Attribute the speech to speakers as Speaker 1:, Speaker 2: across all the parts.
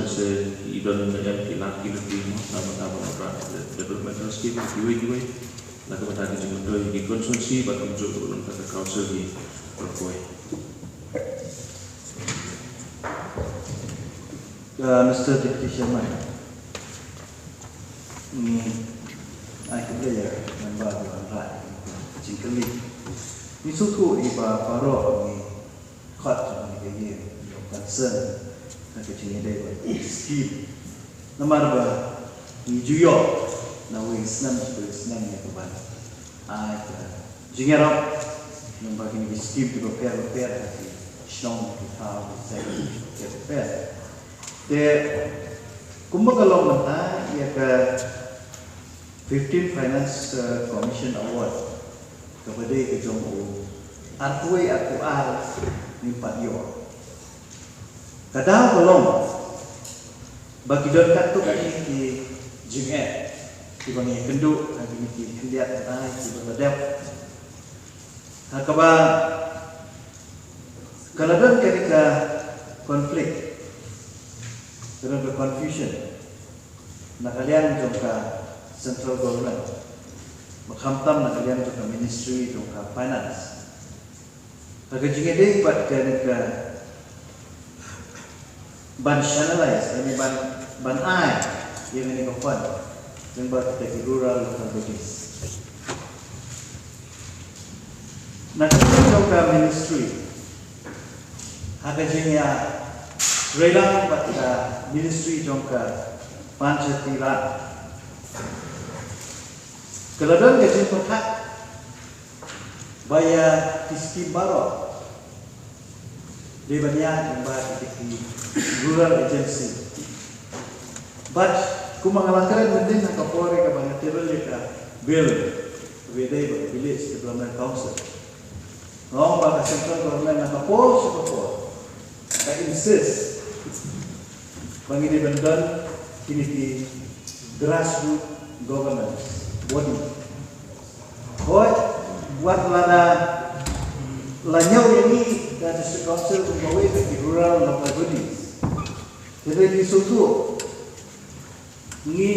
Speaker 1: se idon yang kilat kilat ini nama-nama orang developmental scheme giveaway na kepada jumlah di konsumsi batu unjuk ulun kata council di Perkoi.
Speaker 2: Mr. Deputy Chairman, I can play member of right particularly. Ni suatu iba paro ni kat ni dia concern na kecil dia scheme. Nomor ba ni juyo na wing senam ni kaban. Ai jingerap nombor ni scheme tu prepare strong how second prepare. Dia kumbagalong mata ia ke 15 Finance Commission Award kepada kejong artui aku ni patio. Kadang belum bagi dekat tu kami di jinget di bagi kenduk kami di kendiat tanah di berdep. Hakaba kalau dan ketika konflik dan confusion nak kalian jongka central government makhamtam nak kalian jongka ministry jongka finance agak jingga deh buat ke ban channelize ini ban air yang ini kapan yang buat kita rural local bodies nak kalian jongka ministry agak jingga rela buat ministry jongka Pancasila. Keladon kecil perhak bayar kiskim baru di banyak yang di rural agency. But kumangalakan mending nak kapore ke banyak table ka bill wede village development council. Ngong ba central government nak kapore support. I insist bagi di bendan kini di grassroots governance body. Hoi buat lada lanyau ini dan district council membawa ke rural local bodies. Jadi di suatu ni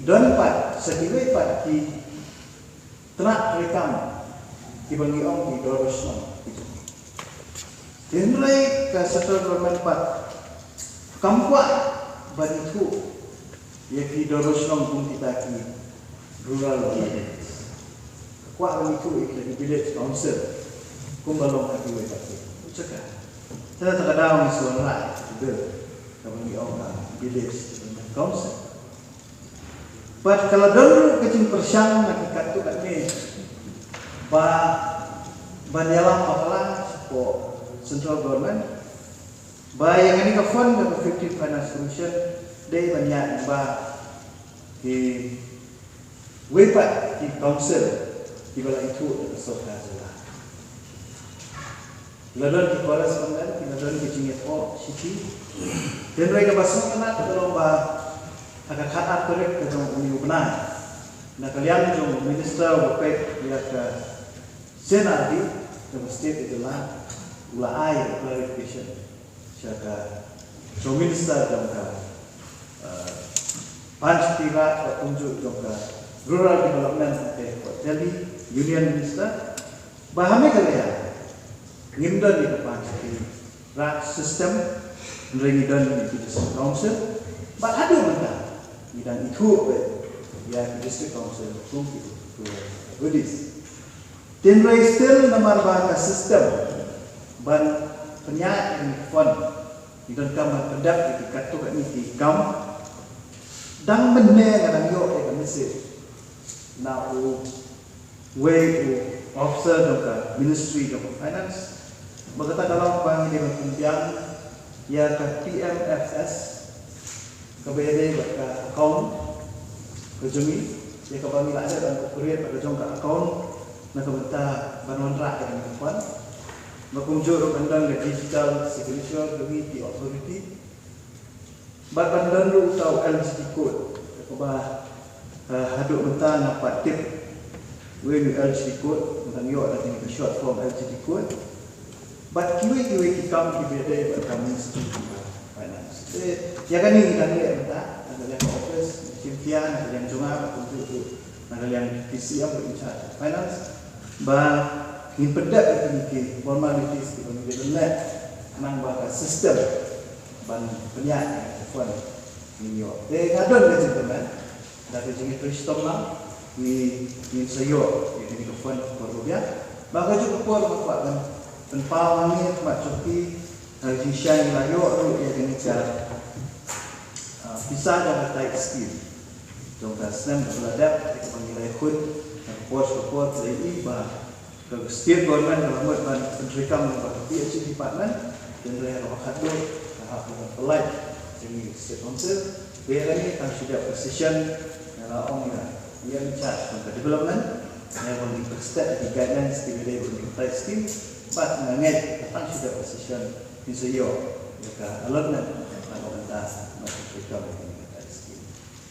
Speaker 2: donpat sekilai pat di terak rekam di bagi orang di Dorosno. Denrai ke central government pat kampuat banitu yang di Dorosno pun kita ki rural areas. Kuat banitu ikut village council kumbalong hati wetaki. Cakap. Saya tak ada orang suara juga bagi orang village council. But kalau dulu kecil persiang nak ikat tu kat ni, banyalah makalah support central government. Yang ini ke fund dan 15 Finance Commission, dia banyak di website di council di bawah itu ada software juga. Lalu di koresponden, lalu di jinget city, dan mereka pasang kena kalau agak kata korek ke dalam uni benar. Nak kalian jom minister bapek dia ke senadi ke state itulah ulai clarification. Siapa jom minister jom ke Pancasila tunjuk jom ke rural development jadi union minister. Bahamnya kalian ngimdan di Pancasila sistem ngimdan di district council. Ada benda. Dan itu ya district council mungkin goodies. Dan still nomor bahasa sistem ban penyair fund dan kamar pendak di kartu ini di kam dan benar kadang yo message now way officer of ministry of finance berkata kalau bang di pembiang ya ke PMFS kebayaan ke account ke jumi ya ke bang ada dan kurir pada jong ke account nak kebenta banon rak dan kapan makunjur bandang ke digital signature committee authority bandang lu tahu LGD code kebah haduk benta dapat tip when LGD code tentang yo ada ni short form LGD code but kiwi kita kami beda pada ministry finance Ya kan ini kita lihat kita, ada yang office, Cynthia, ada yang Jonga, untuk ada yang PC yang berbicara finance, bah in pedak itu formalities itu menjadi net, nang bahkan sistem, ban penyak, fund, ini yo. Kadang kita teman, dari jenis Kristen lah, di sayo, ini ke fund korupsi, bahkan juga kuat kan, penpal ni mak cuti, dari jenis yang layo, ya ini cara bisa dapat type skill. Contoh Islam berladap, kita panggil ikut, report dari bah ke state government dalam buat penerikan membuat PhD department dan dari orang kado tahap apply jadi state council. Biar ini kan sudah position dalam orang yang charge untuk development, yang memberi step di guidance di bidang type skill, but mengenai kan sudah position di sayo, jika allotment yang kita menerikan type skill.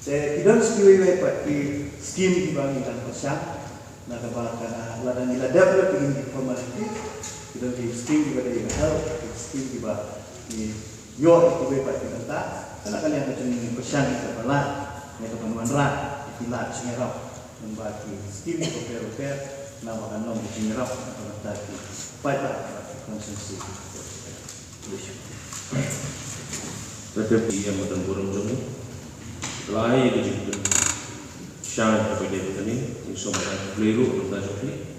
Speaker 2: Tidak sekilas pakai skim dibandingkan persiap, nak bahkan ladang ila develop ini formality, tidak di skim juga di help, skim juga di yo itu pakai kita, karena kalian macam ini persiap kita bala, yang kepenuhan rat, istilah cengerap, membagi skim repair, nama kan nom cengerap atau tadi, pakai konsumsi.
Speaker 1: Tetapi yang macam burung jomni. Lain itu juga syarat kepada kita ni, insomma peluru untuk jomni,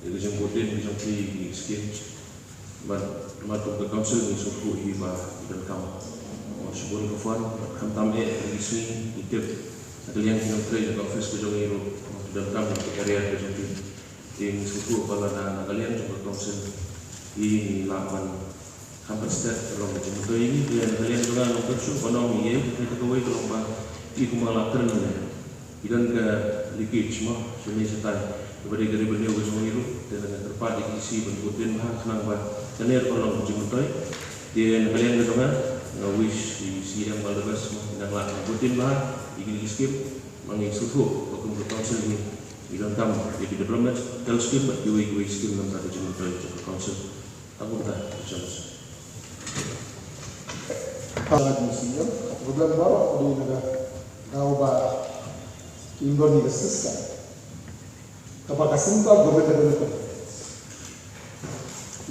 Speaker 1: itu jemputin jomni miskin, bantu ke council insomma hiba dan kamu, sebelum kefan, kamu tampil di sini itu, ada yang kita trade ke office ke jomni itu dan kamu ke area ke jomni, yang suku kalau ada kalian juga council ini lakukan hampir setiap kalau macam itu ini dia kalian juga untuk ekonomi ya kita kawai kalau bang iku malah ternyata idan ke leakage mah sini setai kepada dari beliau ke semua itu dan terpadu isi bentukin mah senang banget dan ya kalau macam itu dia kalian ke sana wish si yang malah best mah dan lah bentukin mah ingin skip mengisuh waktu untuk council ini idan tam jadi development kalau skip but you skip nanti macam itu council aku dah macam
Speaker 3: Sangat musim, problem baru di negara Gauba Indonesia sistem. Kapag kasinta government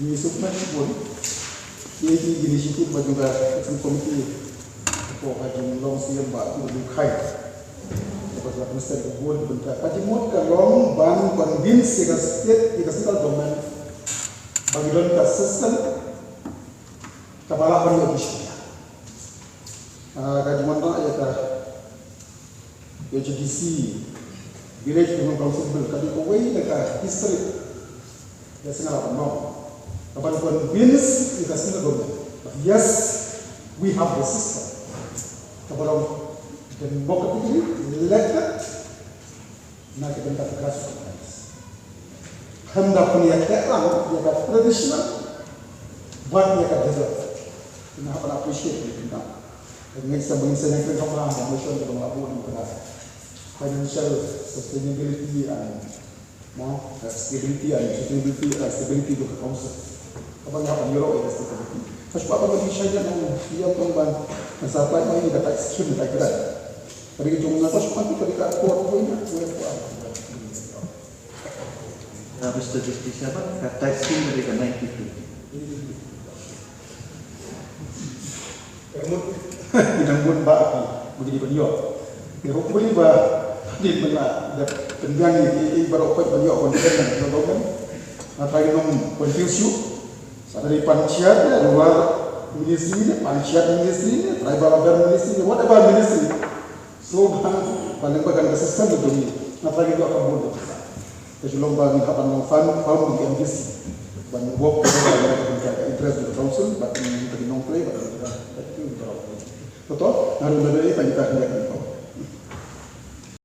Speaker 3: ini submet pun ini inisiatif juga itu komite untuk hajim long siam ba itu dikai. Kapag minister board bentar hajim mod ka long ban convince ka state ka government bagi don ka system kapala ban issue. Kajian tak ya kah? HDC, Village Development Council Bill, kali kawai dekat history. Ya sengaja no. Kapan convince kita sini government. Yes, we have the system. Kapan democratically elected, nak kita tak keras. Hendak punya terang, dia kata traditional, buat dia kata develop. Kenapa nak appreciate kita? Mengenai yang kita orang Malaysia kita melakukan dengan financial sustainability and stability itu ke council. Apa yang akan Euro itu stability. Pasal apa bagi saya yang dia pemban sampai ini dapat skill tak kira. Bagi jumlah pasal itu dekat kuat punya kuat.
Speaker 2: Habis statistik siapa? Kata skill mereka 92.
Speaker 3: Tidak pun bagi menjadi beliau. Dia hopefully di mana penjang ini baru kau beliau konten dan program. Nanti nom confuse. Dari panciat luar ministry, panciat ministry, tribal affairs ministry, whatever ministry. So paling bagian sistem itu ni. Nanti itu akan bodoh. Jadi lomba ni kapan nom farm di MDC. Ban work dengan interest di council, but ini nom play, but itu betul. Betul? Harus ada ini kita hendak